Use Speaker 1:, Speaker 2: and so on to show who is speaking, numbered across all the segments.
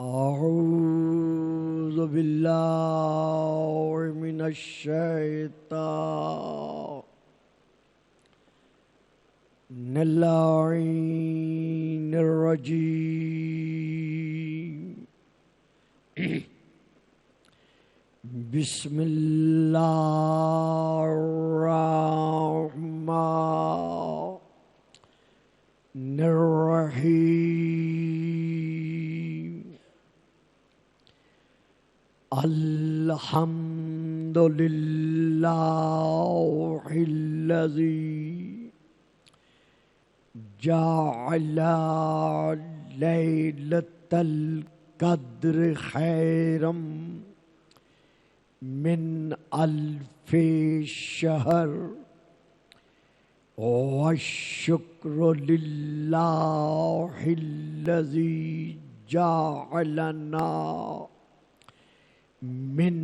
Speaker 1: أعوذ بالله من الشيطان اللعين الرجيم بسم الله الرحمن الرحيم الحمد لله الذي جعل ليلة القدر خيرا من ألف شهر والشكر لله الذي جعلنا من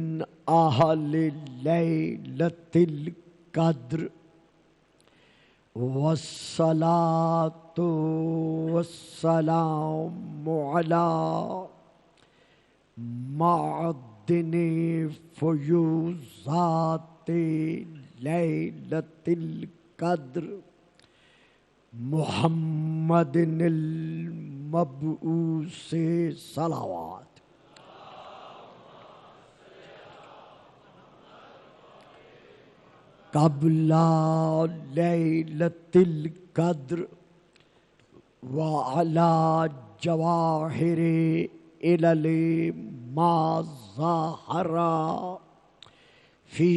Speaker 1: أهل ليلة القدر والصلاة والسلام على معدن فيوزات ليلة القدر محمد المبعوث صلوات. قبل ليلة القدر وعلى جواهر إلى ما ظهر في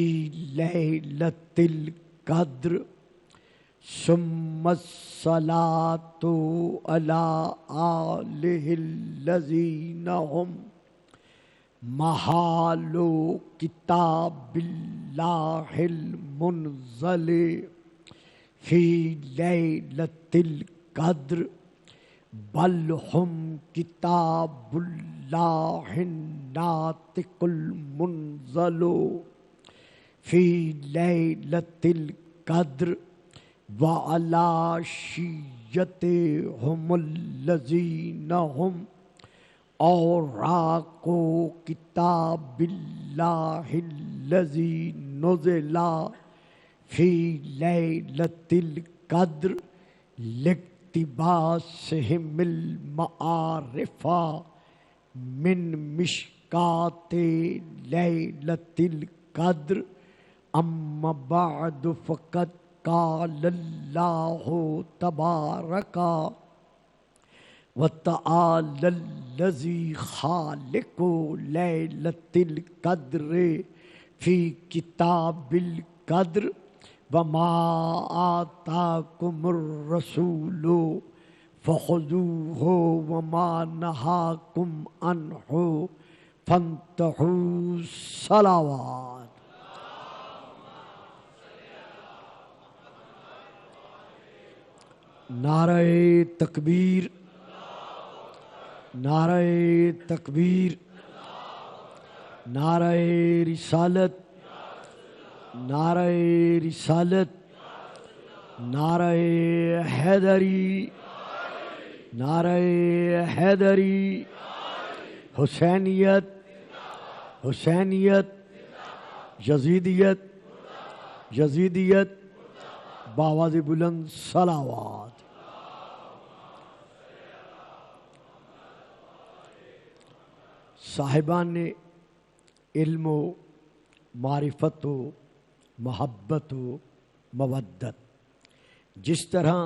Speaker 1: ليلة القدر ثم الصلاة على آله الذين هم محال كتاب الله المنزل في ليلة القدر بل هم كتاب الله الناطق المنزل في ليلة القدر وعلى شيعتهم الذين هم اوراق کتاب اللہ الذی نزل فی لیلۃ القدر لاقتباسہم المعارف من مشکات لیلۃ القدر اما بعد فقد قال اللہ تبارک وَتَعَالَى الَّذِي خَالِقُ لَيْلَةِ الْقَدْرِ فِي كِتَابِ الْقَدْرِ وَمَا آتَاكُمُ الرَّسُولُ فَخُذُوهُ وَمَا نَهَاكُمْ عَنْهُ فَانْتَهُوا صَلَوَاتِ. نعرہ تکبیر، نعرہ تکبیر، نعرہ رسالت، نعرہ رسالت، نعرہ حیدری، نعرہ حیدری، حسینیت، حسینیت، یزیدیت، یزیدیت، بآواز بلند صلوات. صاحبان علم و معرفت و محبت و مودت، جس طرح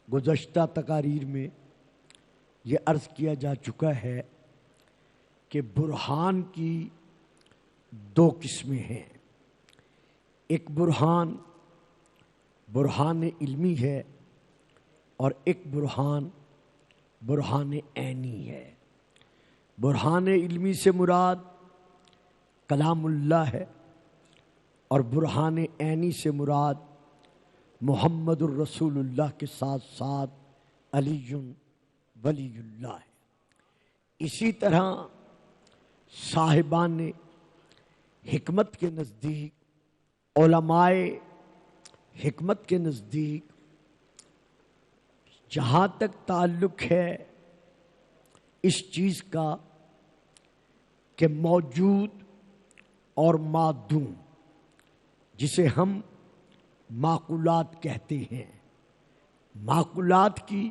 Speaker 1: گزشتہ تقاریر میں یہ عرض کیا جا چکا ہے کہ برہان کی دو قسمیں ہیں. ایک برہان برہان علمی ہے اور ایک برہان برہان عینی ہے. برہان علمی سے مراد کلام اللہ ہے اور برہان عینی سے مراد محمد الرسول اللہ کے ساتھ ساتھ علی ولی اللہ ہے. اسی طرح صاحبان حکمت کے نزدیک، علماء حکمت کے نزدیک جہاں تک تعلق ہے اس چیز کا کہ موجود اور معدوم، جسے ہم معقولات کہتے ہیں۔ معقولات کی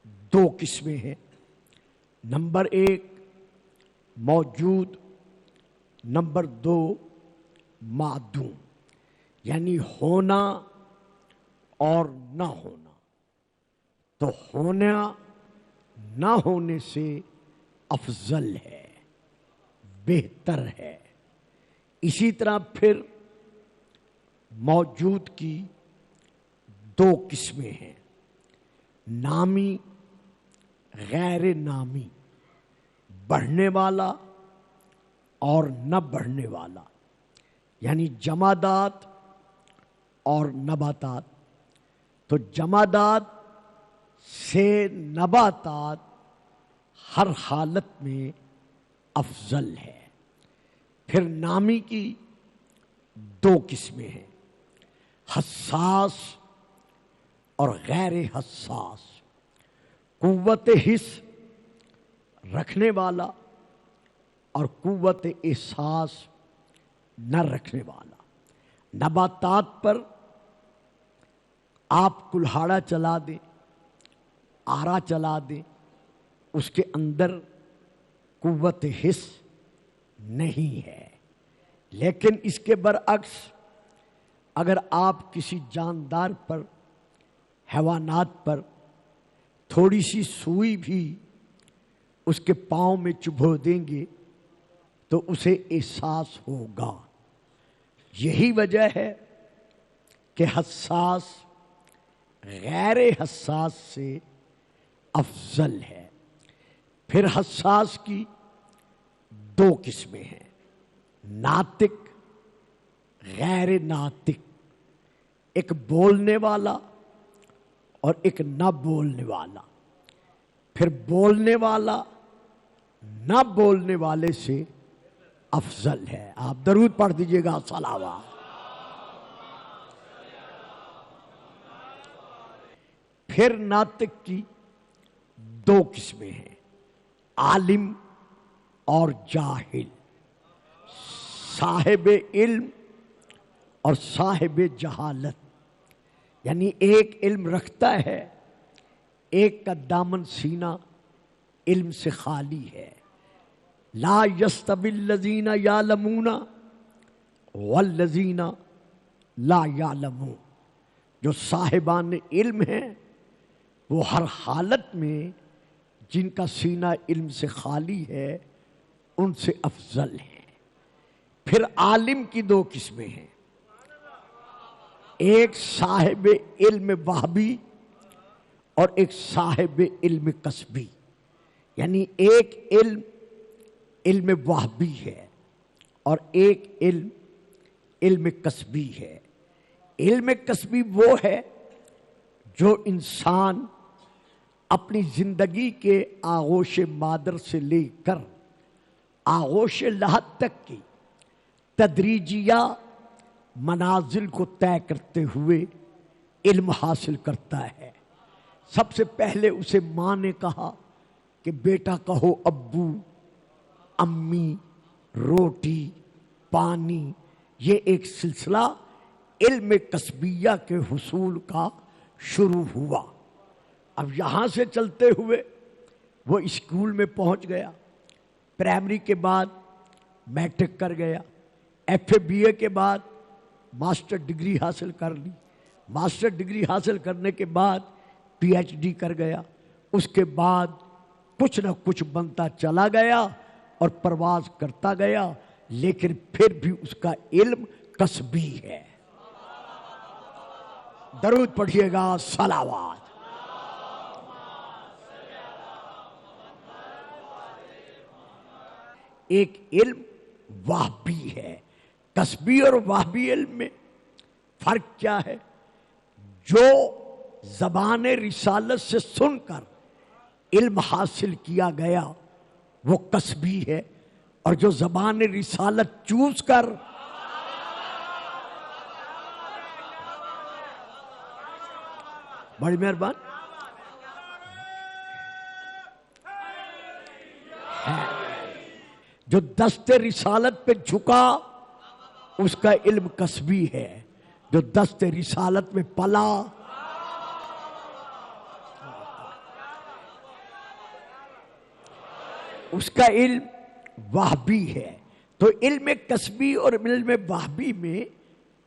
Speaker 1: دو قسمیں ہیں، نمبر ایک موجود، نمبر دو معدوم، یعنی ہونا اور نہ ہونا۔ تو ہونا نہ ہونے سے افضل ہے، بہتر ہے۔ اسی طرح پھر موجود کی دو قسمیں ہیں، نامی، غیر نامی، بڑھنے والا اور نہ بڑھنے والا، یعنی جمادات اور نباتات۔ تو جمادات سے نباتات ہر حالت میں افضل ہے۔ پھر نامی کی دو قسمیں ہیں، حساس اور غیر حساس، قوت حس رکھنے والا اور قوت احساس نہ رکھنے والا۔ نباتات پر آپ کلہاڑا چلا دیں، آرا چلا دیں، اس کے اندر قوت حس نہیں ہے۔ لیکن اس کے برعکس اگر آپ کسی جاندار پر، حیوانات پر تھوڑی سی سوئی بھی اس کے پاؤں میں چبھو دیں گے تو اسے احساس ہوگا۔ یہی وجہ ہے کہ حساس غیر حساس سے افضل ہے۔ پھر حساس کی دو قسمیں ہیں، ناطق، غیر ناطق، ایک بولنے والا اور ایک نہ بولنے والا۔ پھر بولنے والا نہ بولنے والے سے افضل ہے۔ آپ درود پڑھ دیجئے گا، صلوات۔ پھر ناطق کی دو قسمیں ہیں، عالم اور جاہل، صاحب علم اور صاحب جہالت۔ یعنی ایک علم رکھتا ہے، ایک کا دامن سینہ علم سے خالی ہے۔ لا یستوی الذین یعلمون والذین لا یعلمون۔ جو صاحبان علم ہیں وہ ہر حالت میں جن کا سینہ علم سے خالی ہے ان سے افضل ہیں۔ پھر عالم کی دو قسمیں ہیں، ایک صاحب علم وہبی اور ایک صاحب علم کسبی۔ یعنی ایک علم علم وہبی ہے اور ایک علم علم کسبی ہے۔ علم کسبی وہ ہے جو انسان اپنی زندگی کے آغوش مادر سے لے کر آغوش لحد تک کی تدریجیہ منازل کو طے کرتے ہوئے علم حاصل کرتا ہے۔ سب سے پہلے اسے ماں نے کہا کہ بیٹا کہو ابو، امی، روٹی، پانی۔ یہ ایک سلسلہ علم کسبیہ کے حصول کا شروع ہوا۔ اب یہاں سے چلتے ہوئے وہ اسکول میں پہنچ گیا، پرائمری کے بعد میٹرک کر گیا، ایف اے بی اے کے بعد ماسٹر ڈگری حاصل کر لی، ماسٹر ڈگری حاصل کرنے کے بعد پی ایچ ڈی کر گیا۔ اس کے بعد کچھ نہ کچھ بنتا چلا گیا اور پرواز کرتا گیا، لیکن پھر بھی اس کا علم کسبی ہے۔ درود پڑھیے گا، صلوات۔ ایک علم وہبی ہے۔ کسبی اور وہبی علم میں فرق کیا ہے؟ جو زبان رسالت سے سن کر علم حاصل کیا گیا وہ کسبی ہے، اور جو زبان رسالت چوز کر بڑی مہربان جو دست رسالت پہ جھکا اس کا علم کسبی ہے، جو دست رسالت میں پلا اس کا علم وہبی ہے۔ تو علم کسبی اور علم وہبی میں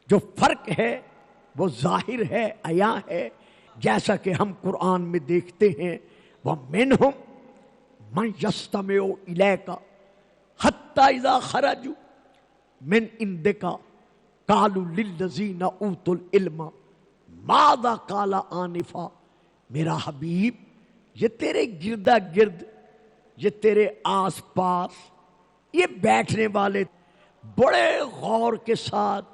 Speaker 1: جو فرق ہے وہ ظاہر ہے، عیاں ہے، جیسا کہ ہم قرآن میں دیکھتے ہیں وَمِنْهُمْ مَنْ يَسْتَمِعُ إِلَيْكَ حَتَّى إِذَا خَرَجُوا مِنْ عِنْدِكَ قَالُوا لِلَّذِينَ أُوتُوا الْعِلْمَ مَاذَا قَالَ آنِفًا۔ میرا حبیب، یہ تیرے گردہ گرد، یہ تیرے آس پاس یہ بیٹھنے والے بڑے غور کے ساتھ،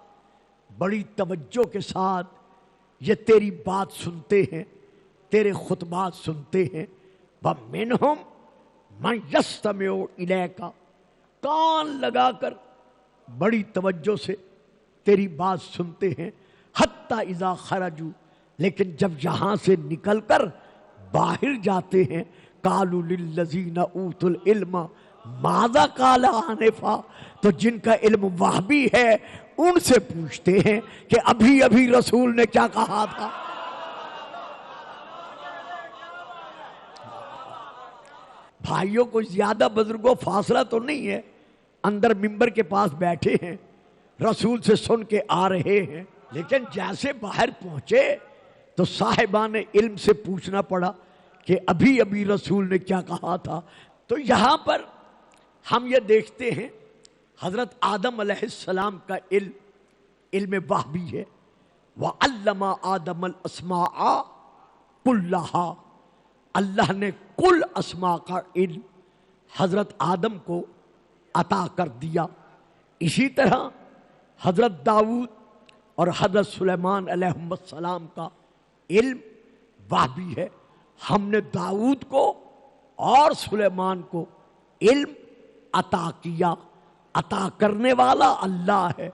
Speaker 1: بڑی توجہ کے ساتھ یہ تیری بات سنتے ہیں، تیرے خطبات سنتے ہیں۔ وَمِنْهُمْ مَنْ يَسْتَمِعُ إِلَيْكَ، کان لگا کر بڑی توجہ سے تیری بات سنتے ہیں۔ حَتَّى إِذَا خَرَجُوا، لیکن جب یہاں سے نکل کر باہر جاتے ہیں قَالُوا لِلَّذِينَ أُوتُوا الْعِلْمَ مَاذَا قَالَ آنِفًا، تو جن کا علم وہبی ہے ان سے پوچھتے ہیں کہ ابھی ابھی رسول نے کیا کہا تھا۔ بھائیوں کو زیادہ بزرگوں فاصلہ تو نہیں ہے، اندر ممبر کے پاس بیٹھے ہیں، رسول سے سن کے آ رہے ہیں، لیکن جیسے باہر پہنچے تو صاحبان علم سے پوچھنا پڑا کہ ابھی ابھی رسول نے کیا کہا تھا۔ تو یہاں پر ہم یہ دیکھتے ہیں حضرت آدم علیہ السلام کا علم وہبی ہے۔ وَعَلَّمَ آدَمَ الْأَسْمَاءَ كُلَّهَا، اللہ نے کل اسماء کا علم حضرت آدم کو عطا کر دیا۔ اسی طرح حضرت داؤد اور حضرت سلیمان علیہ السلام کا علم وہبی ہے۔ ہم نے داؤد کو اور سلیمان کو علم عطا کیا، عطا کرنے والا اللہ ہے،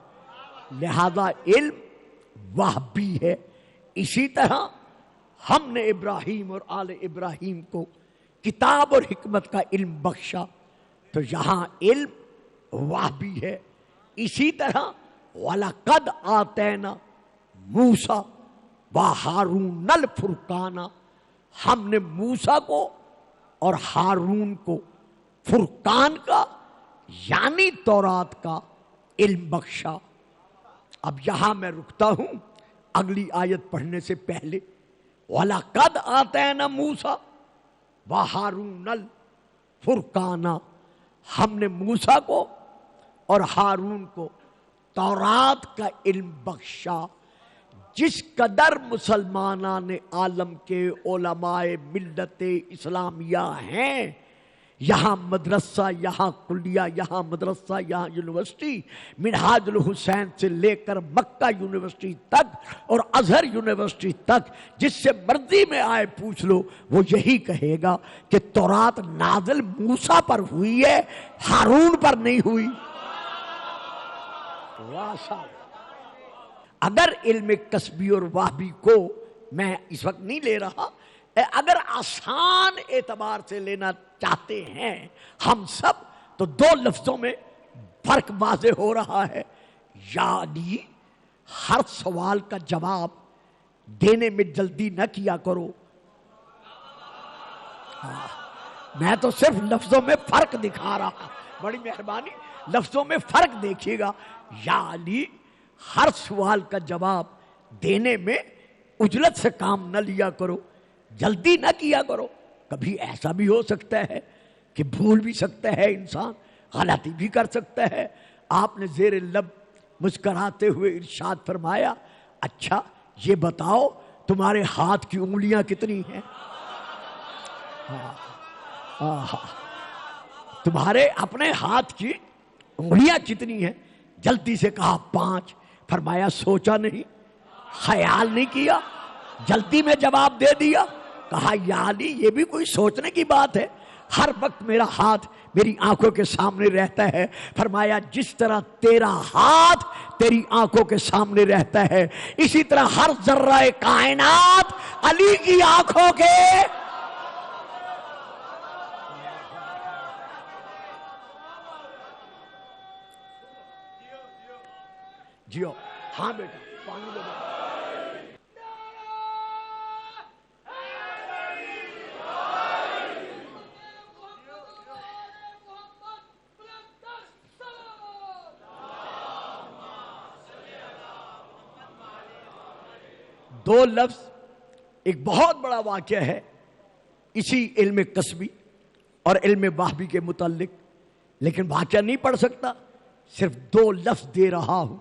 Speaker 1: لہذا علم وہبی ہے۔ اسی طرح ہم نے ابراہیم اور آل ابراہیم کو کتاب اور حکمت کا علم بخشا، تو یہاں علم وہبی ہے۔ اسی طرح وَلَقَدْ آتَيْنَا مُوسَىٰ وَهَارُونَ الْفُرْقَانَ، ہم نے موسیٰ کو اور ہارون کو فرقان کا یعنی تورات کا علم بخشا۔ اب یہاں میں رکتا ہوں اگلی آیت پڑھنے سے پہلے۔ وَلَقَدْ آتَيْنَا مُوسَىٰ وَهَارُونَ الْفُرْقَانَ، ہم نے موسیٰ کو اور ہارون کو تورات کا علم بخشا۔ جس قدر مسلمانان عالم کے علماء ملت اسلامیہ ہیں، یہاں مدرسہ، یہاں کلیہ، یہاں مدرسہ، یہاں یونیورسٹی، منہاج الحسین سے لے کر مکہ یونیورسٹی تک اور ازہر یونیورسٹی تک، جس سے مرضی میں آئے پوچھ لو، وہ یہی کہے گا کہ تورات نازل موسیٰ پر ہوئی ہے، ہارون پر نہیں ہوئی۔ اگر علم کسبی اور وہبی کو میں اس وقت نہیں لے رہا، اگر آسان اعتبار سے لینا چاہتے ہیں ہم سب، تو دو لفظوں میں فرق واضح ہو رہا ہے، یعنی ہر سوال کا جواب دینے میں جلدی نہ کیا کرو۔ میں تو صرف لفظوں میں فرق دکھا رہا، بڑی مہربانی لفظوں میں فرق دیکھیے گا۔ یعنی ہر سوال کا جواب دینے میں عجلت سے کام نہ لیا کرو، جلدی نہ کیا کرو۔ کبھی ایسا بھی ہو سکتا ہے کہ بھول بھی سکتا ہے انسان، غلطی بھی کر سکتا ہے۔ آپ نے زیر لب مسکراتے ہوئے ارشاد فرمایا، اچھا یہ بتاؤ تمہارے ہاتھ کی انگلیاں کتنی ہیں؟ تمہارے اپنے ہاتھ کی انگلیاں کتنی ہیں؟ جلدی سے کہا 5۔ فرمایا سوچا نہیں، خیال نہیں کیا، جلدی میں جواب دے دیا۔ کہا یعنی یہ بھی کوئی سوچنے کی بات ہے؟ ہر وقت میرا ہاتھ میری آنکھوں کے سامنے رہتا ہے۔ فرمایا جس طرح تیرا ہاتھ تیری آنکھوں کے سامنے رہتا ہے، اسی طرح ہر ذرہ کائنات علی کی آنکھوں کے جیو ہاں بیٹا پانی دے دو. دو لفظ ایک بہت بڑا واقعہ ہے اسی علم قصبی اور علم وہبی کے متعلق، لیکن واقعہ نہیں پڑھ سکتا، صرف دو لفظ دے رہا ہوں.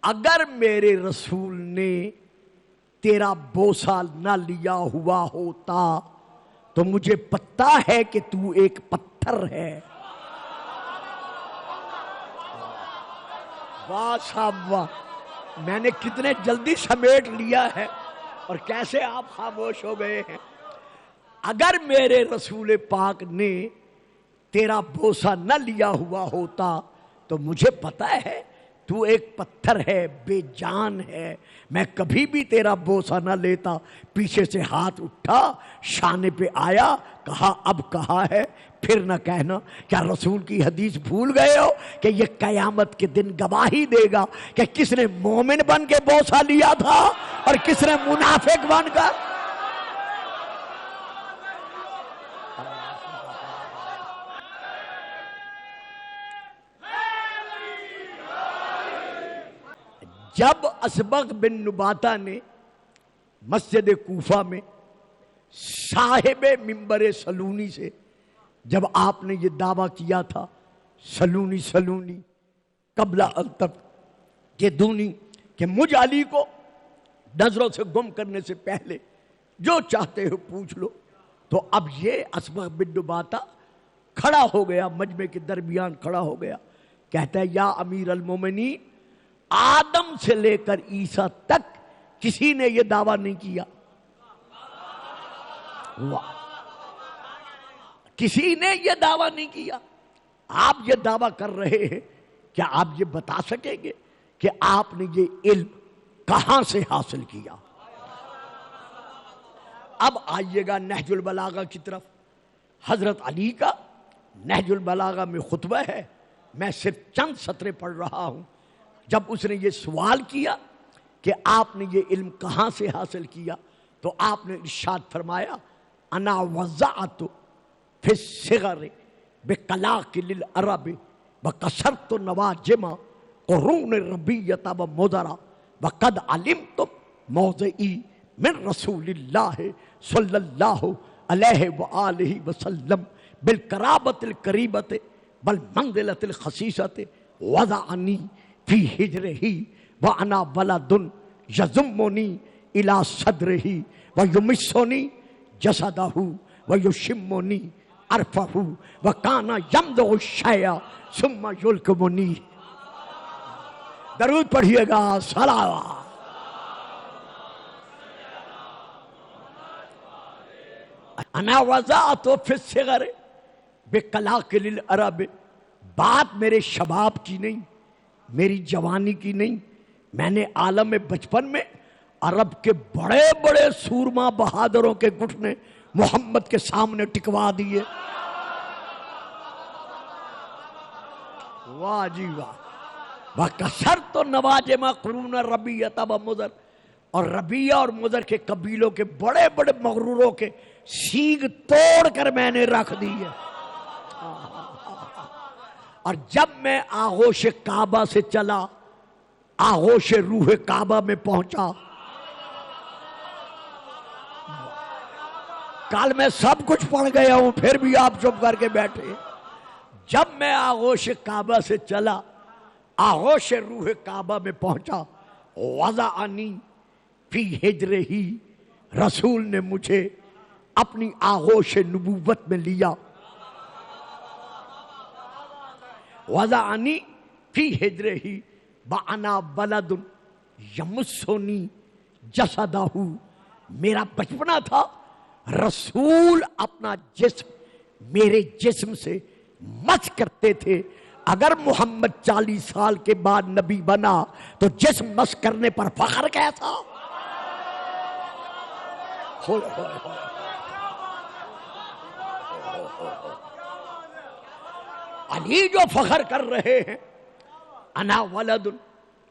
Speaker 1: اگر میرے رسول نے تیرا بوسہ نہ لیا ہوا ہوتا تو مجھے پتہ ہے کہ تو ایک پتھر ہے. واہ صاحب واہ، میں نے کتنے جلدی سمیٹ لیا ہے اور کیسے آپ خاموش ہو گئے ہیں. اگر میرے رسول پاک نے تیرا بوسہ نہ لیا ہوا ہوتا تو مجھے پتہ ہے تو ایک پتھر ہے، بے جان ہے. میں کبھی بھی تیرا بوسہ نہ لیتا. پیچھے سے ہاتھ اٹھا، شانے پہ آیا، کہا اب کہا ہے پھر نہ کہنا. کیا رسول کی حدیث بھول گئے ہو کہ یہ قیامت کے دن گواہی دے گا کہ کس نے مومن بن کے بوسہ لیا تھا اور کس نے منافق بن کر. جب اسبغ بن نباتہ نے مسجد کوفہ میں صاحب منبر سلونی سے جب آپ نے یہ دعویٰ کیا تھا، سلونی قبل التب کہ دونی، کہ مجھ علی کو نظروں سے گم کرنے سے پہلے جو چاہتے ہو پوچھ لو، تو اب یہ اسبغ بن نباتہ کھڑا ہو گیا، مجمع کے درمیان کھڑا ہو گیا، کہتا ہے یا امیر المومنین، آدم سے لے کر عیسیٰ تک کسی نے یہ دعویٰ نہیں کیا. کسی نے یہ دعویٰ نہیں کیا. آپ یہ دعویٰ کر رہے ہیں، کیا آپ یہ بتا سکیں گے کہ آپ نے یہ علم کہاں سے حاصل کیا؟ اب آئیے گا نہج البلاغہ کی طرف. حضرت علی کا نہج البلاغہ میں خطبہ ہے، میں صرف چند سطریں پڑھ رہا ہوں. جب اس نے یہ سوال کیا کہ آپ نے یہ علم کہاں سے حاصل کیا تو آپ نے ارشاد فرمایا انا وضعت فی الصغر بقلاق للعرب وکسرت نواجم قرون ربیۃ ومدرا وقد علمت موضعی من رسول اللہ صلی اللہ علیہ وآلہ وسلم بالقرابۃ القریبۃ والمنزلۃ الخصیصۃ وضعنی فی ہجرہی وانا ولد یضمنی الی صدرہ ویمسنی جسدہ ویشمنی عرفہ وکان یمضغ الشیء ثم یلکمنی. درود پڑھیے گا. صلوات. انا وضعت فی الصغر بقلاق للعرب، بات میرے شباب کی نہیں، میری جوانی کی نہیں، میں نے عالم بچپن میں عرب کے بڑے بڑے سورما بہادروں کے گھٹنے محمد کے سامنے ٹکوا دیے. واہ جی واہ. وَكَسَرْتُ نَوَاجِمَ قُرُونَ رَبِيَّةَ وَمُدَرَ، اور ربیہ اور مدر کے قبیلوں کے بڑے بڑے مغروروں کے سینگ توڑ کر میں نے رکھ دی ہے. اور جب میں آغوش کعبہ سے چلا، آغوش روح کعبہ میں پہنچا. کل میں سب کچھ پڑھ گیا ہوں پھر بھی آپ چپ کر کے بیٹھے. جب میں آغوش کعبہ سے چلا، آغوش روح کعبہ میں پہنچا، وضعنی فی ہجرہی، رسول نے مجھے اپنی آغوش نبوت میں لیا. وضعنی فی ہجرہی وانا ولد یمسنی جسدہ، میرا بچپنا تھا، رسول اپنا جسم میرے جسم سے مس کرتے تھے. اگر محمد 40 سال کے بعد نبی بنا تو جسم مس کرنے پر فخر کیسا؟ علی جو فخر کر رہے ہیں، انا ولد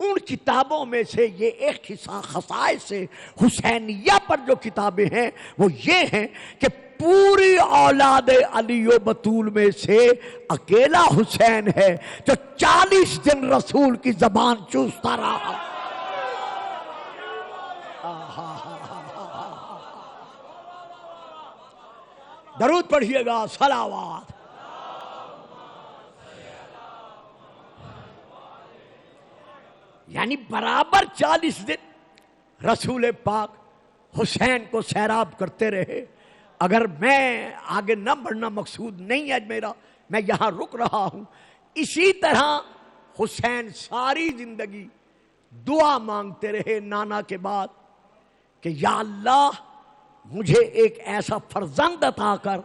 Speaker 1: ان کتابوں میں سے یہ ایک خصائص حسینیہ پر جو کتابیں ہیں وہ یہ ہیں کہ پوری اولاد علی و بطول میں سے اکیلا حسین ہے جو 40 دن رسول کی زبان چوستا رہا. درود پڑھیے گا، صلوات. یعنی برابر 40 دن رسول پاک حسین کو سیراب کرتے رہے. اگر میں آگے نہ بڑھنا مقصود نہیں ہے میرا، میں یہاں رک رہا ہوں. اسی طرح حسین ساری زندگی دعا مانگتے رہے نانا کے بعد کہ یا اللہ مجھے ایک ایسا فرزند عطا کر،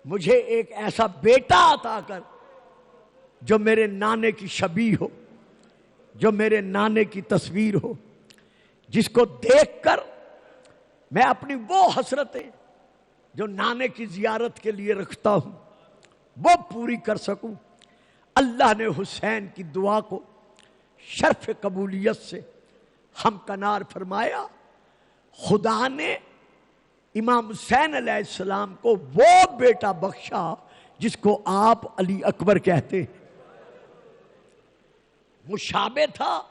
Speaker 1: مجھے ایک ایسا بیٹا عطا کر جو میرے نانے کی شبیہ ہو، جو میرے نانے کی تصویر ہو، جس کو دیکھ کر میں اپنی وہ حسرتیں جو نانے کی زیارت کے لیے رکھتا ہوں وہ پوری کر سکوں. اللہ نے حسین کی دعا کو شرف قبولیت سے ہمکنار فرمایا. خدا نے امام حسین علیہ السلام کو وہ بیٹا بخشا جس کو آپ علی اکبر کہتے ہیں. مشابہ تھا،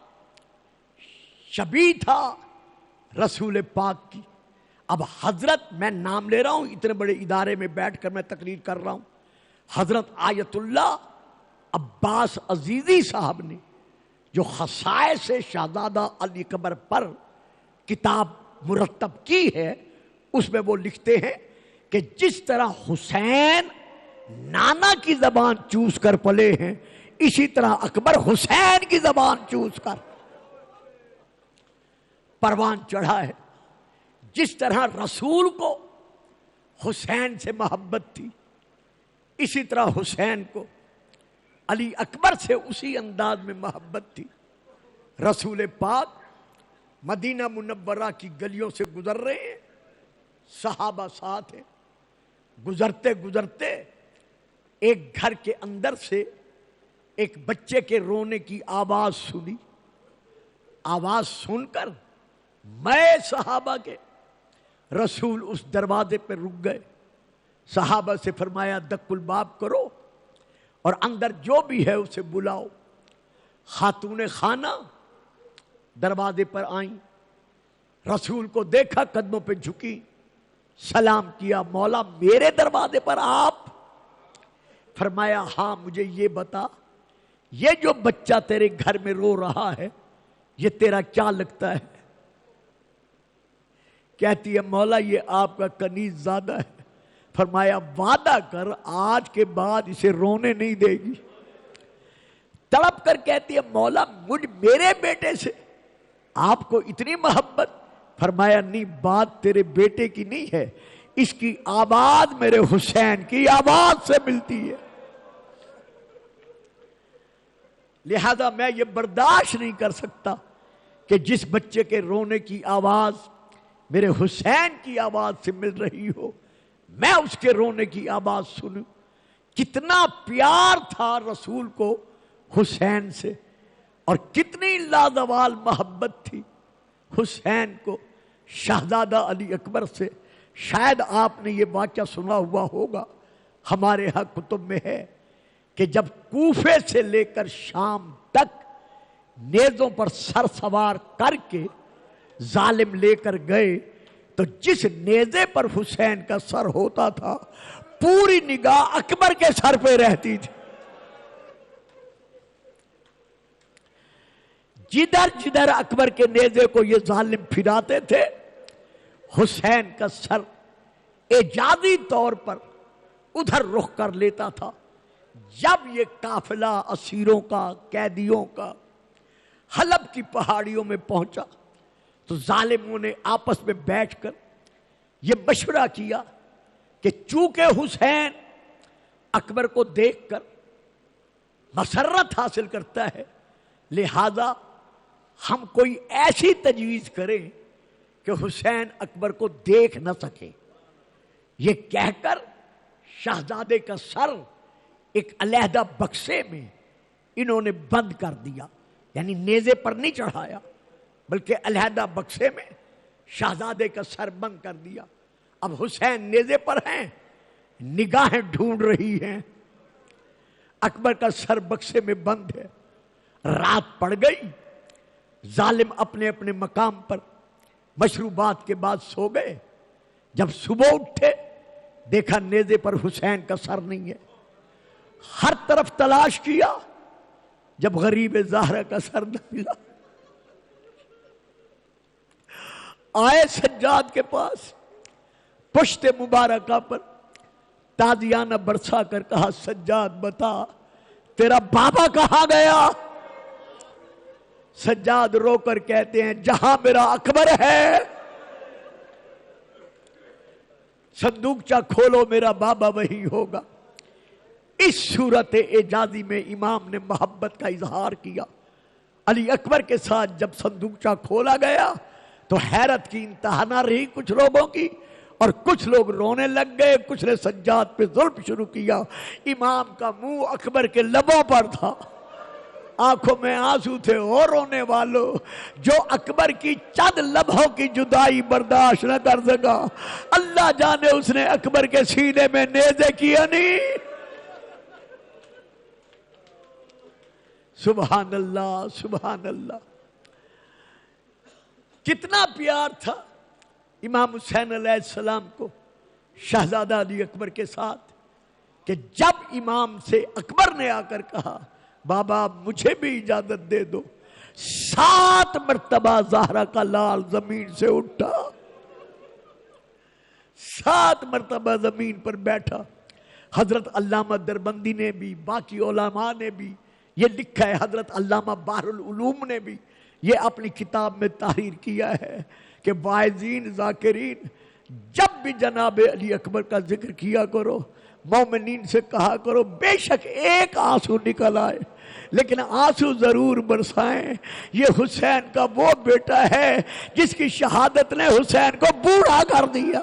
Speaker 1: شبیہ تھا رسول پاک کی. اب حضرت، میں نام لے رہا ہوں، اتنے بڑے ادارے میں بیٹھ کر میں تقریر کر رہا ہوں، حضرت آیت اللہ عباس عزیزی صاحب نے جو خصائص شہزادہ علی اکبر پر کتاب مرتب کی ہے اس میں وہ لکھتے ہیں کہ جس طرح حسین نانا کی زبان چوس کر پلے ہیں، اسی طرح اکبر حسین کی زبان چوس کر پروان چڑھا ہے. جس طرح رسول کو حسین سے محبت تھی، اسی طرح حسین کو علی اکبر سے اسی انداز میں محبت تھی. رسول پاک مدینہ منورہ کی گلیوں سے گزر رہے ہیں، صحابہ ساتھ ہیں. گزرتے گزرتے ایک گھر کے اندر سے ایک بچے کے رونے کی آواز سنی. آواز سن کر میں صحابہ کے رسول اس دروازے پہ رک گئے. صحابہ سے فرمایا دق الباب کرو اور اندر جو بھی ہے اسے بلاؤ. خاتون خانہ دروازے پر آئیں، رسول کو دیکھا، قدموں پہ جھکی، سلام کیا، مولا میرے دروازے پر آپ؟ فرمایا ہاں مجھے یہ بتا، یہ جو بچہ تیرے گھر میں رو رہا ہے یہ تیرا کیا لگتا ہے؟ کہتی ہے مولا یہ آپ کا کنیز زادہ ہے. فرمایا وعدہ کر آج کے بعد اسے رونے نہیں دے گی. تڑپ کر کہتی ہے مولا میرے بیٹے سے آپ کو اتنی محبت؟ فرمایا نہیں، بات تیرے بیٹے کی نہیں ہے، اس کی آواز میرے حسین کی آواز سے ملتی ہے. لہذا میں یہ برداشت نہیں کر سکتا کہ جس بچے کے رونے کی آواز میرے حسین کی آواز سے مل رہی ہو، میں اس کے رونے کی آواز سنوں. کتنا پیار تھا رسول کو حسین سے، اور کتنی لازوال محبت تھی حسین کو شہزادہ علی اکبر سے. شاید آپ نے یہ واقعہ سنا ہوا ہوگا، ہمارے ہاں کتب میں ہے کہ جب کوفے سے لے کر شام تک نیزوں پر سر سوار کر کے ظالم لے کر گئے تو جس نیزے پر حسین کا سر ہوتا تھا پوری نگاہ اکبر کے سر پہ رہتی تھی. جدھر جدھر اکبر کے نیزے کو یہ ظالم پھراتے تھے حسین کا سر اعجازی طور پر ادھر رخ کر لیتا تھا. جب یہ قافلہ اسیروں کا، قیدیوں کا حلب کی پہاڑیوں میں پہنچا تو ظالموں نے آپس میں بیٹھ کر یہ مشورہ کیا کہ چونکہ حسین اکبر کو دیکھ کر مسرت حاصل کرتا ہے، لہذا ہم کوئی ایسی تجویز کریں کہ حسین اکبر کو دیکھ نہ سکے. یہ کہہ کر شہزادے کا سر ایک علیحدہ بکسے میں انہوں نے بند کر دیا. یعنی نیزے پر نہیں چڑھایا بلکہ علیحدہ بکسے میں شہزادے کا سر بند کر دیا. اب حسین نیزے پر ہیں, نگاہیں ڈھونڈ رہی ہیں, اکبر کا سر بکسے میں بند ہے. رات پڑ گئی, ظالم اپنے اپنے مقام پر مشروبات کے بعد سو گئے. جب صبح اٹھے دیکھا نیزے پر حسین کا سر نہیں ہے. ہر طرف تلاش کیا, جب غریب زہرا کا سر نہ ملا, آئے سجاد کے پاس, پشت مبارکہ پر تازیانہ برسا کر کہا سجاد بتا تیرا بابا کہاں گیا؟ سجاد رو کر کہتے ہیں جہاں میرا اکبر ہے صندوقچہ کھولو میرا بابا وہی ہوگا. اس صورت اعجازی میں امام نے محبت کا اظہار کیا. علی اکبر کے ساتھ جب صندوقچہ کھولا گیا تو حیرت کی انتہا نہ رہی کچھ لوگوں کی, اور کچھ لوگ رونے لگ گئے, کچھ نے سجاد پہ ظلم شروع کیا. امام کا منہ اکبر کے لبوں پر تھا, آنکھوں میں آنسو تھے. اور رونے والوں, جو اکبر کی چند لمحوں کی جدائی برداشت نہ کر سکا, اللہ جانے اس نے اکبر کے سینے میں نیزے کیا نہیں. سبحان اللہ سبحان اللہ. کتنا پیار تھا امام حسین علیہ السلام کو شہزادہ علی اکبر کے ساتھ کہ جب امام سے اکبر نے آ کر کہا بابا مجھے بھی اجازت دے دو, 7 مرتبہ زہرا کا لال زمین سے اٹھا, 7 مرتبہ زمین پر بیٹھا. حضرت علامہ دربندی نے بھی, باقی علماء نے بھی یہ لکھا ہے, حضرت علامہ بحر العلوم نے بھی یہ اپنی کتاب میں تحریر کیا ہے کہ واعظین ذاکرین جب بھی جناب علی اکبر کا ذکر کیا کرو, مومنین سے کہا کرو بے شک ایک آنسو نکل آئے لیکن آنسو ضرور برسائیں. یہ حسین کا وہ بیٹا ہے جس کی شہادت نے حسین کو بوڑھا کر دیا.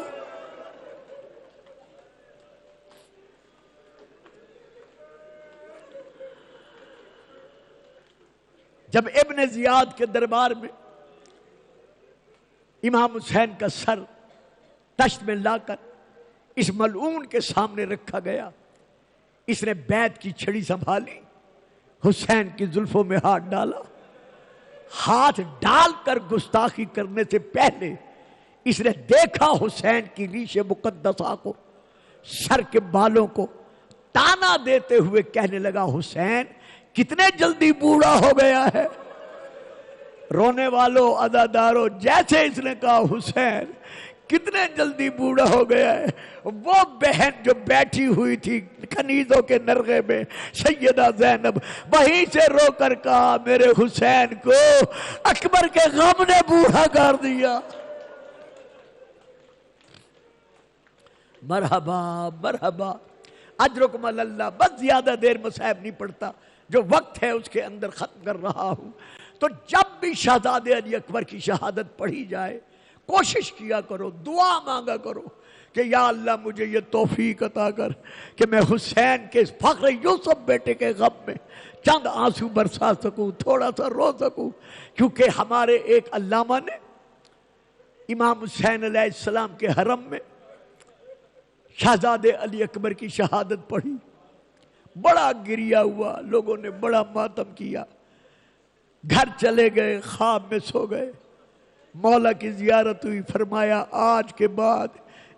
Speaker 1: جب ابن زیاد کے دربار میں امام حسین کا سر تشت میں لا کر اس ملعون کے سامنے رکھا گیا, اس نے بیعت کی چھڑی سنبھالی, حسین کی زلفوں میں ہاتھ ڈالا. ہاتھ ڈال کر گستاخی کرنے سے پہلے اس نے دیکھا حسین کی ریش مقدسہ کو, سر کے بالوں کو تانا دیتے ہوئے کہنے لگا حسین کتنے جلدی بوڑھا ہو گیا ہے. رونے والوں عزاداروں, جیسے اس نے کہا حسین کتنے جلدی بوڑھا ہو گیا ہے, وہ بہن جو بیٹھی ہوئی تھی کنیزوں کے نرغے میں سیدہ زینب وہیں سے رو کر کہا میرے حسین کو اکبر کے غم نے بوڑھا کر دیا. مرحبا مرحبا. اجرکم اللہ. بس زیادہ دیر مصائب نہیں پڑتا, جو وقت ہے اس کے اندر ختم کر رہا ہوں. تو جب بھی شہزادے علی اکبر کی شہادت پڑھی جائے کوشش کیا کرو, دعا مانگا کرو کہ یا اللہ مجھے یہ توفیق عطا کر کہ میں حسین کے فخر یوسف بیٹے کے غم میں چند آنسو برسا سکوں, تھوڑا سا رو سکوں. کیونکہ ہمارے ایک علامہ نے امام حسین علیہ السلام کے حرم میں شہزادے علی اکبر کی شہادت پڑھی, بڑا گریا ہوا, لوگوں نے بڑا ماتم کیا. گھر چلے گئے, خواب میں سو گئے. مولا کی زیارت ہوئی, فرمایا آج کے بعد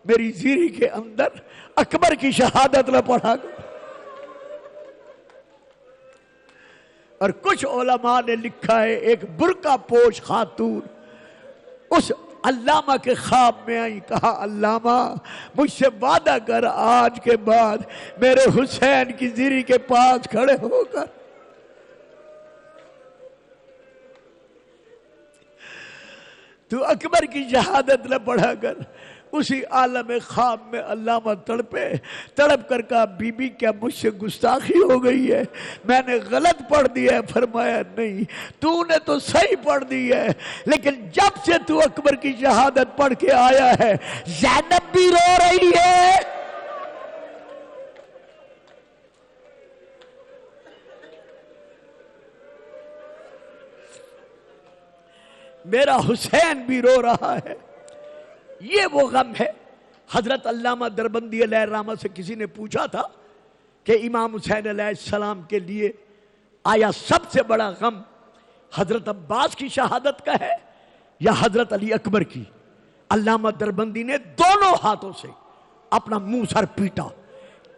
Speaker 1: میری زیری کے اندر اکبر کی شہادت نہ پڑھا گیا. اور کچھ علماء نے لکھا ہے ایک برقع پوش خاتون اس علامہ کے خواب میں آئی, کہا علامہ مجھ سے وعدہ کر آج کے بعد میرے حسین کی زیری کے پاس کھڑے ہو کر تو اکبر کی شہادت نہ پڑھا کر. اسی عالم خواب میں علامہ تڑپ کر کہا بی بی کیا مجھ سے گستاخی ہو گئی ہے, میں نے غلط پڑھ دیا ہے. فرمایا نہیں, تو نے تو صحیح پڑھ دی ہے, لیکن جب سے تو اکبر کی شہادت پڑھ کے آیا ہے زینب بھی رو رہی ہے. میرا حسین بھی رو رہا ہے. یہ وہ غم ہے. حضرت علامہ دربندی علیہ الرحمہ سے کسی نے پوچھا تھا کہ امام حسین علیہ السلام کے لیے آیا سب سے بڑا غم حضرت عباس کی شہادت کا ہے یا حضرت علی اکبر کی؟ علامہ دربندی نے دونوں ہاتھوں سے اپنا منہ سر پیٹا،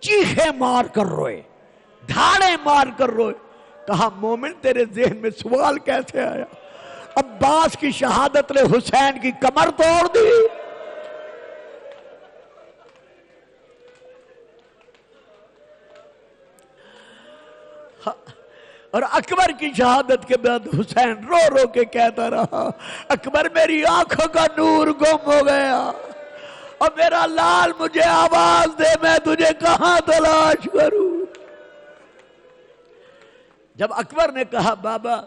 Speaker 1: چیخیں مار کر روئے، دھاڑے مار کر روئے. کہا مومن تیرے ذہن میں سوال کیسے آیا؟ عباس کی شہادت نے حسین کی کمر توڑ دی. اور اکبر کی شہادت کے بعد حسین رو رو کے کہتا رہا اکبر میری آنکھوں کا نور گم ہو گیا اور میرا لال مجھے آواز دے میں تجھے کہاں تلاش کروں. جب اکبر نے کہا بابا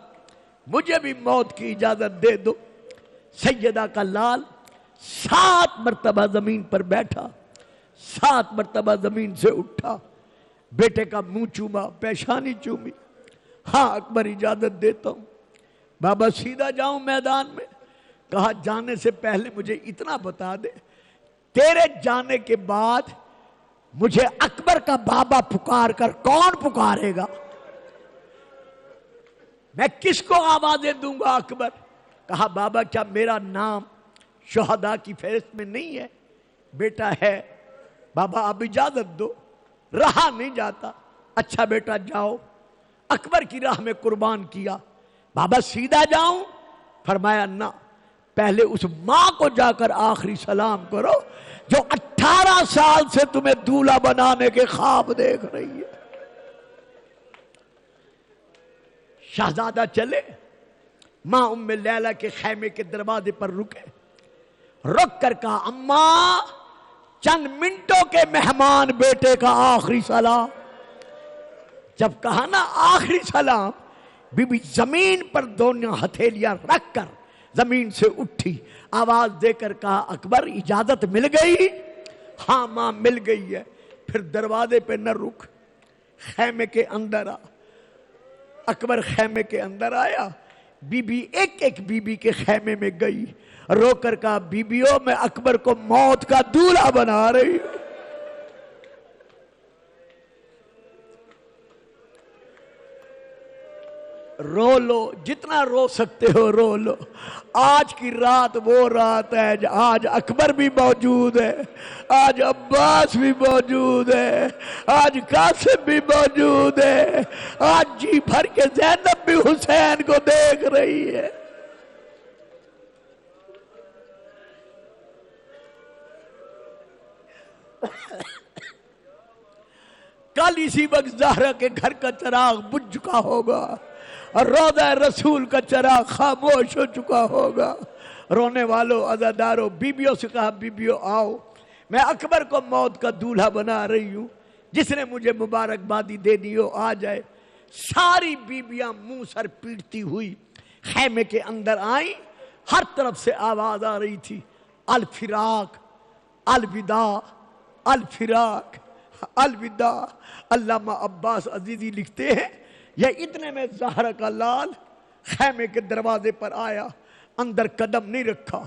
Speaker 1: مجھے بھی موت کی اجازت دے دو، سیدہ کا لال 7 مرتبہ زمین پر بیٹھا، 7 مرتبہ زمین سے اٹھا، بیٹے کا منہ چوما، پیشانی چومی. ہاں اکبر اجازت دیتا ہوں. بابا سیدھا جاؤں میدان میں؟ کہا جانے سے پہلے مجھے اتنا بتا دے تیرے جانے کے بعد مجھے اکبر کا بابا پکار کر کون پکارے گا؟ میں کس کو آوازیں دوں گا اکبر؟ کہا بابا کیا میرا نام شہداء کی فہرست میں نہیں ہے؟ بیٹا ہے. بابا اب اجازت دو، رہا نہیں جاتا. اچھا بیٹا جاؤ. اکبر کی راہ میں قربان کیا. بابا سیدھا جاؤں؟ فرمایا نہ، پہلے اس ماں کو جا کر آخری سلام کرو جو 18 سال سے تمہیں دولہا بنانے کے خواب دیکھ رہی ہے. شہزادہ چلے، ماں ام لیلہ کے خیمے کے دروازے پر رکے، رک کر کہا اماں چند منٹوں کے مہمان بیٹے کا آخری سلام. جب کہا نا آخری سلام، بی بی زمین پر دونوں ہتھیلیاں رکھ کر زمین سے اٹھی، آواز دے کر کہا اکبر اجازت مل گئی؟ ہاں ماں مل گئی ہے. پھر دروازے پہ نہ رک، خیمے کے اندر آ. اکبر خیمے کے اندر آیا. بی بی ایک ایک بی بی کے خیمے میں گئی، رو کر کہا بیبیوں میں اکبر کو موت کا دولہا بنا رہی ہوں. رو لو جتنا رو سکتے ہو رو لو. آج کی رات وہ رات ہے آج اکبر بھی موجود ہے، آج عباس بھی موجود ہے، آج قاسم بھی موجود ہے، آج جی بھر کے زینب بھی حسین کو دیکھ رہی ہے. کل اسی وقت زہرا کے گھر کا چراغ بجھ چکا ہوگا اور روضہ رسول کا چراغ خاموش ہو چکا ہوگا. رونے والوں عزاداروں بیبیوں سے کہا بیبیوں آؤ، میں اکبر کو موت کا دولہا بنا رہی ہوں، جس نے مجھے مبارکبادی دینی ہو آ جائے. ساری بیبیاں منہ سر پیٹتی ہوئی خیمے کے اندر آئیں. ہر طرف سے آواز آ رہی تھی الفراق، الوداع، الفراق، الوداع. علامہ عباس عزیزی لکھتے ہیں یہ اتنے میں زہرا کا لال خیمے کے دروازے پر آیا، اندر قدم نہیں رکھا.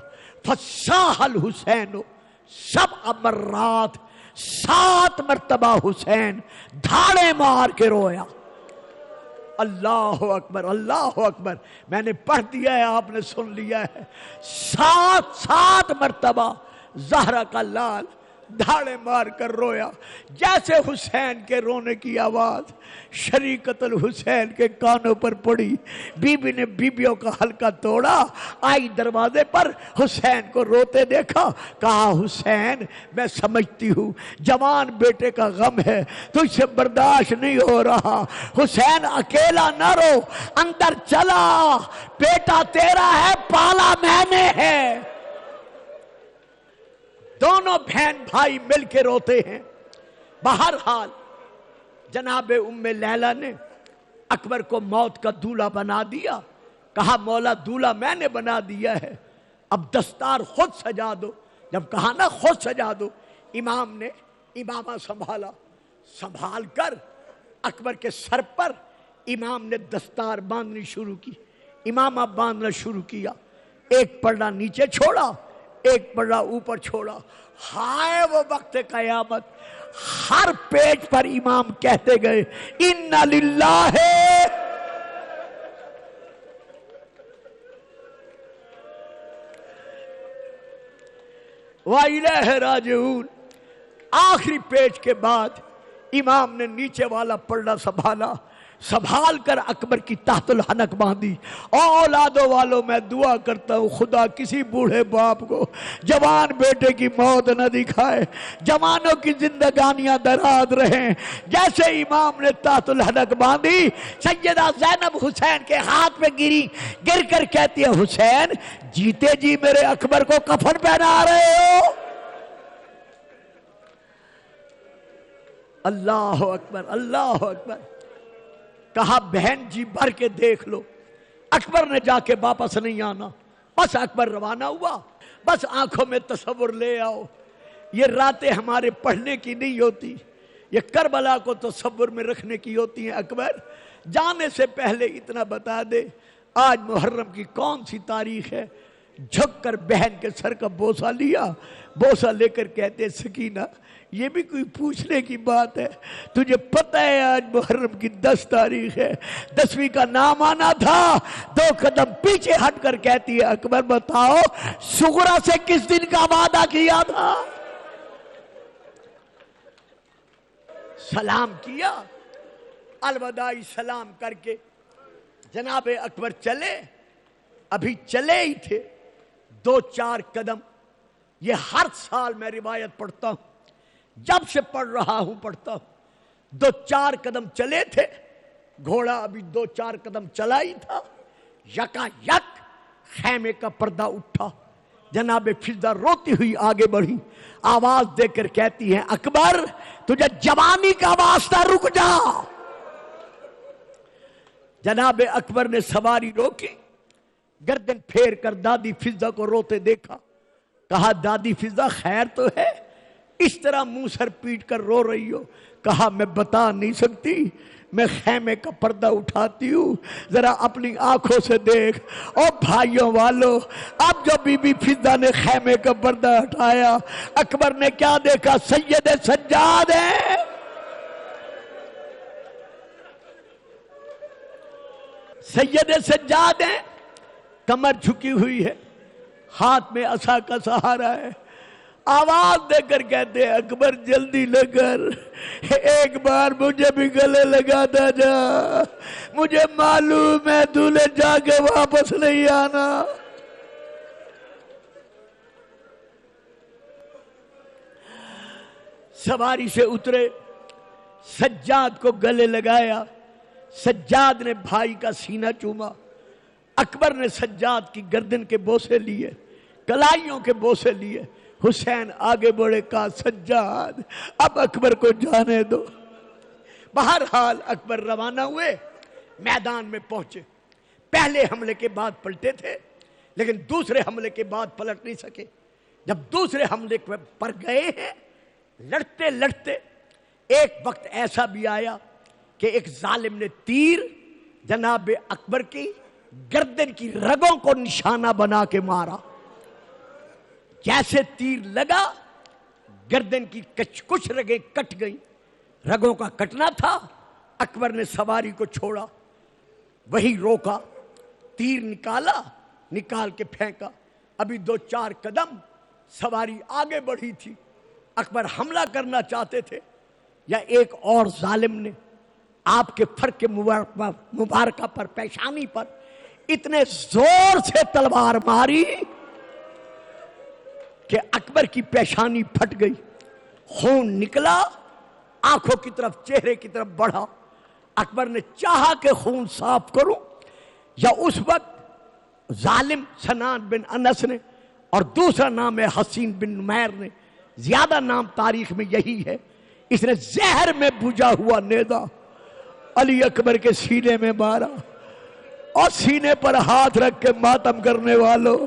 Speaker 1: فصاح الحسین 7 مرات، 7 مرتبہ حسین دھاڑے مار کے رویا. اللہ اکبر، اللہ اکبر. میں نے پڑھ دیا ہے، آپ نے سن لیا ہے. 7 مرتبہ زہرا کا لال دھاڑے مار کر رویا. جیسے حسین کے رونے کی آواز شریکت الحسین کے کانوں پر پڑی، بی بی نے بیبیوں کا حلقہ توڑا، آئی دروازے پر، حسین کو روتے دیکھا. کہا حسین میں سمجھتی ہوں جوان بیٹے کا غم ہے، تجھ سے برداشت نہیں ہو رہا. حسین اکیلا نہ رو، اندر چلا، بیٹا تیرا ہے پالا میں نے ہے. دونوں بہن بھائی مل کے روتے ہیں. بہرحال جناب ام لیلہ نے اکبر کو موت کا دولہا بنا دیا. کہا مولا دولہا میں نے بنا دیا ہے، اب دستار خود سجا دو. جب کہا نا خود سجا دو، امام نے امامہ سنبھالا، سنبھال کر اکبر کے سر پر امام نے دستار باندھنی شروع کی، امامہ باندھنا شروع کیا. ایک پردہ نیچے چھوڑا، ایک پردہ اوپر چھوڑا. ہائے وہ وقت قیامت، ہر پیج پر امام کہتے گئے اِنَّ لِلَّهِ وَإِلَيْهِ رَاجِعُونَ. آخری پیج کے بعد امام نے نیچے والا پردہ سنبھال کر اکبر کی تحت الحنک باندھی. اولادوں والوں میں دعا کرتا ہوں خدا کسی بوڑھے باپ کو جوان بیٹے کی موت نہ دکھائے، جوانوں کی زندگانیاں دراز رہیں. جیسے امام نے تحت الحنک باندھی، سیدہ زینب حسین کے ہاتھ میں گر کر کہتی ہے حسین جیتے جی میرے اکبر کو کفن پہنا رہے ہو. اللہ اکبر، اللہ اکبر. کہا بہن جی بھر کے دیکھ لو. اکبر نے جا کے واپس نہیں آنا. بس اکبر روانہ ہوا. بس آنکھوں میں تصور لے آؤ. یہ راتیں ہمارے پڑھنے کی نہیں ہوتی، یہ کربلا کو تصور میں رکھنے کی ہوتی ہیں. اکبر جانے سے پہلے اتنا بتا دے آج محرم کی کون سی تاریخ ہے. جھک کر بہن کے سر کا بوسہ لیا. بوسہ لے کر کہتے سکینہ یہ بھی کوئی پوچھنے کی بات ہے، تجھے پتہ ہے آج محرم کی 10 تاریخ ہے، 10ویں کا نام آنا تھا. 2 قدم پیچھے ہٹ کر کہتی ہے اکبر بتاؤ سغرا سے کس دن کا وعدہ کیا تھا. سلام کیا، الوداعی سلام کر کے جناب اکبر چلے. ابھی چلے ہی تھے 2-4 قدم. یہ ہر سال میں روایت پڑھتا ہوں، جب سے پڑھ رہا ہوں پڑھتا ہوں. 2-4 قدم چلے تھے، گھوڑا ابھی 2-4 قدم چلا ہی تھا، یکا یک خیمے کا پردہ اٹھا. جناب فضہ روتی ہوئی آگے بڑھی، آواز دے کر کہتی ہے اکبر تجھے جوانی کا واسطہ رک جا. جناب اکبر نے سواری روکی، گردن پھیر کر دادی فضہ کو روتے دیکھا. کہا دادی فضہ خیر تو ہے، اس طرح منہ سر پیٹ کر رو رہی ہو. کہا میں بتا نہیں سکتی، میں خیمے کا پردہ اٹھاتی ہوں، ذرا اپنی آنکھوں سے دیکھ. اور بھائیوں والو اب جو بی بی فضہ نے خیمے کا پردہ ہٹایا، اکبر نے کیا دیکھا؟ سید سجاد ہے. سید سجاد ہیں، کمر جھکی ہوئی ہے، ہاتھ میں عصا کا سہارا ہے. آواز دے کر کہتے ہیں اکبر جلدی نہ کر، ایک بار مجھے بھی گلے لگاتا جا، مجھے معلوم ہے دولہے جا کے واپس نہیں آنا. سواری سے اترے، سجاد کو گلے لگایا. سجاد نے بھائی کا سینہ چوما. اکبر نے سجاد کی گردن کے بوسے لیے، کلائیوں کے بوسے لیے. حسین آگے بڑھے، کہا سجاد اب اکبر کو جانے دو. بہرحال اکبر روانہ ہوئے، میدان میں پہنچے. پہلے حملے کے بعد پلٹے تھے، لیکن دوسرے حملے کے بعد پلٹ نہیں سکے. جب دوسرے حملے پر گئے ہیں، لڑتے لڑتے ایک وقت ایسا بھی آیا کہ ایک ظالم نے تیر جناب اکبر کی گردن کی رگوں کو نشانہ بنا کے مارا. جیسے تیر لگا گردن کی کچھ رگیں کٹ گئیں. رگوں کا کٹنا تھا. اکبر نے سواری کو چھوڑا، وہی روکا، تیر نکال کے پھینکا. ابھی 2-4 قدم سواری آگے بڑھی تھی. اکبر حملہ کرنا چاہتے تھے، یا ایک اور ظالم نے آپ کے فر کے مبارکہ پر، پیشانی پر اتنے زور سے تلوار ماری کہ اکبر کی پیشانی پھٹ گئی. خون نکلا، آنکھوں کی طرف، چہرے کی طرف بڑھا. اکبر نے چاہا کہ خون صاف کروں، یا اس وقت ظالم سنان بن انس نے اور دوسرا نام ہے حسین بن نمیر نے، زیادہ نام تاریخ میں یہی ہے، اس نے زہر میں بجھا ہوا نیزہ علی اکبر کے سینے میں مارا. اور سینے پر ہاتھ رکھ کے ماتم کرنے والوں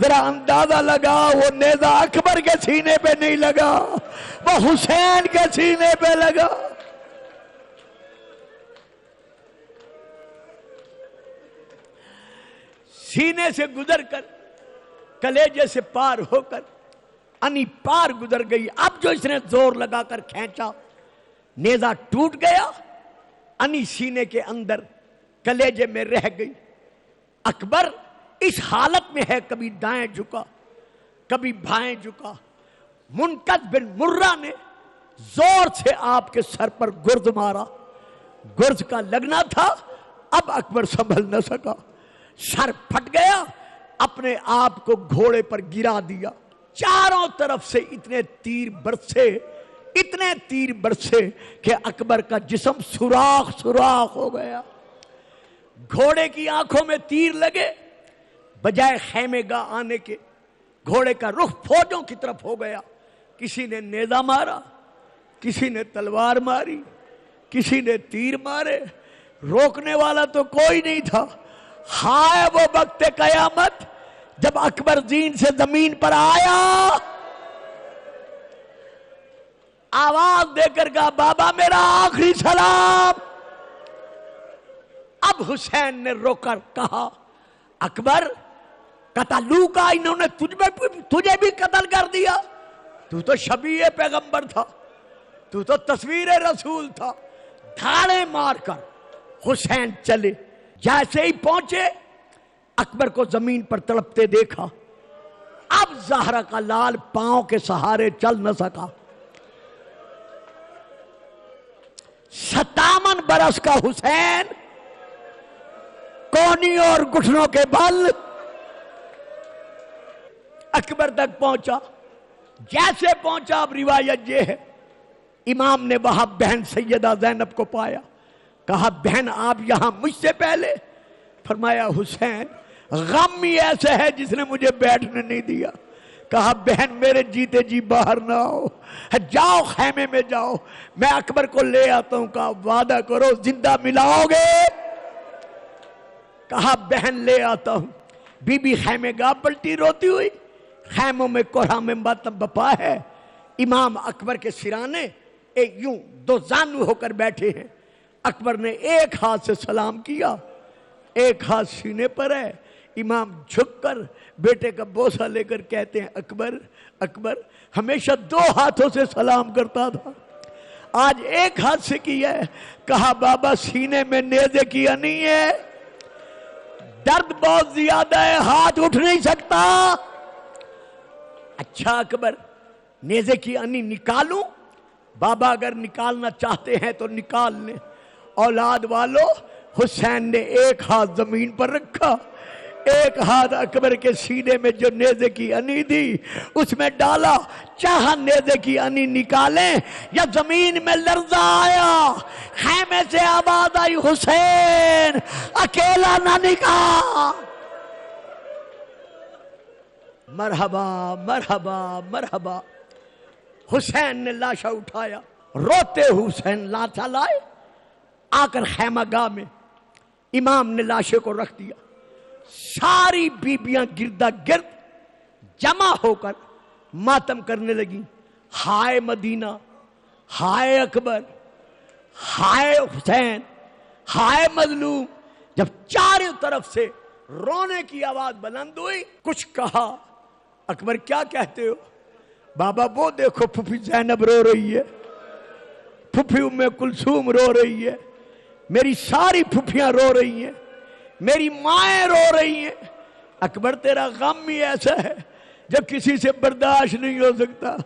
Speaker 1: ذرا اندازہ لگا، وہ نیزہ اکبر کے سینے پہ نہیں لگا، وہ حسین کے سینے پہ لگا. سینے سے گزر کر کلیجے سے پار ہو کر انی پار گزر گئی. اب جو اس نے زور لگا کر کھینچا نیزہ ٹوٹ گیا. انی سینے کے اندر کلیجے میں رہ گئی. اکبر اس حالت میں ہے, کبھی دائیں جھکا کبھی بھائیں جھکا. منقذ بن مرہ نے زور سے آپ کے سر پر گرز مارا. گرز کا لگنا تھا, اب اکبر سنبھل نہ سکا, سر پھٹ گیا, اپنے آپ کو گھوڑے پر گرا دیا. چاروں طرف سے اتنے تیر برسے کہ اکبر کا جسم سوراخ ہو گیا. گھوڑے کی آنکھوں میں تیر لگے, بجائے خیمے گاہ آنے کے گھوڑے کا رخ فوجوں کی طرف ہو گیا. کسی نے نیزہ مارا, کسی نے تلوار ماری, کسی نے تیر مارے, روکنے والا تو کوئی نہیں تھا. ہائے وہ وقت قیامت جب اکبر زین سے زمین پر آیا, آواز دے کر کہا بابا میرا آخری سلام. اب حسین نے رو کر کہا اکبر قتلو کا, انہوں نے تجھے بھی قتل کر دیا. تو تو شبیہ پیغمبر تھا, تو تو تصویر رسول تھا. دھاڑے مار کر حسین چلے. جیسے ہی پہنچے اکبر کو زمین پر تڑپتے دیکھا. اب زہرا کا لال پاؤں کے سہارے چل نہ سکا. 57 برس کا حسین کونیوں اور گھٹنوں کے بل اکبر تک پہنچا. جیسے پہنچا, اب روایت یہ ہے, امام نے وہاں بہن سیدہ زینب کو پایا. کہا بہن آپ یہاں مجھ سے پہلے؟ فرمایا حسین غم ہی ایسا ہے جس نے مجھے بیٹھنے نہیں دیا. کہا بہن میرے جیتے جی باہر نہ آؤ, جاؤ خیمے میں جاؤ, میں اکبر کو لے آتا ہوں. کہا وعدہ کرو زندہ ملاؤ گے؟ کہا بہن لے آتا ہوں. بی بی خیمے گاہ پلٹی روتی ہوئی. خیموں میں کوڑھا میں ماتم بپا ہے. امام اکبر کے سرانے ایک یوں دو زانو ہو کر بیٹھے ہیں. اکبر نے ایک ہاتھ سے سلام کیا, ایک ہاتھ سینے پر ہے. امام جھک کر بیٹے کا بوسہ لے کر کہتے ہیں اکبر اکبر. ہمیشہ 2 ہاتھوں سے سلام کرتا تھا, آج ایک ہاتھ سے کیا ہے. کہا بابا سینے میں نیزے کی انی ہے, درد بہت زیادہ ہے, ہاتھ اٹھ نہیں سکتا. اچھا اکبر نیزے کی انی نکالوں؟ بابا اگر نکالنا چاہتے ہیں تو نکال لیں. اولاد والو, حسین نے ایک ہاتھ زمین پر رکھا, ایک ہاتھ اکبر کے سینے میں جو نیزے کی انی تھی اس میں ڈالا. چاہا نیزے کی انی نکالیں یا زمین میں لرزہ آیا. خیمے سے آواز آئی حسین اکیلا نہ نکال. مرحبا مرحبا مرحبا. حسین نے لاشا اٹھایا, روتے حسین لاشا لائے. آ کر خیمہ گاہ میں امام نے لاشے کو رکھ دیا. ساری بیبیاں گردا گرد جمع ہو کر ماتم کرنے لگیں. ہائے مدینہ, ہائے اکبر, ہائے حسین, ہائے مظلوم. جب چاروں طرف سے رونے کی آواز بلند ہوئی, کچھ کہا. اکبر کیا کہتے ہو؟ بابا وہ دیکھو پھوپھی زینب رو رہی ہے, پھوپھی ام کلثوم رو رہی ہے, میری ساری پھوپھیاں رو رہی ہیں, میری مائیں رو رہی ہیں. اکبر تیرا غم ہی ایسا ہے جو کسی سے برداشت نہیں ہو سکتا.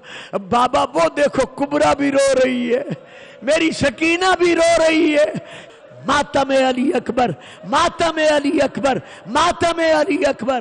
Speaker 1: بابا وہ دیکھو کبرا بھی رو رہی ہے, میری سکینہ بھی رو رہی ہے. ماتم علی اکبر, ماتم علی اکبر, ماتم علی اکبر.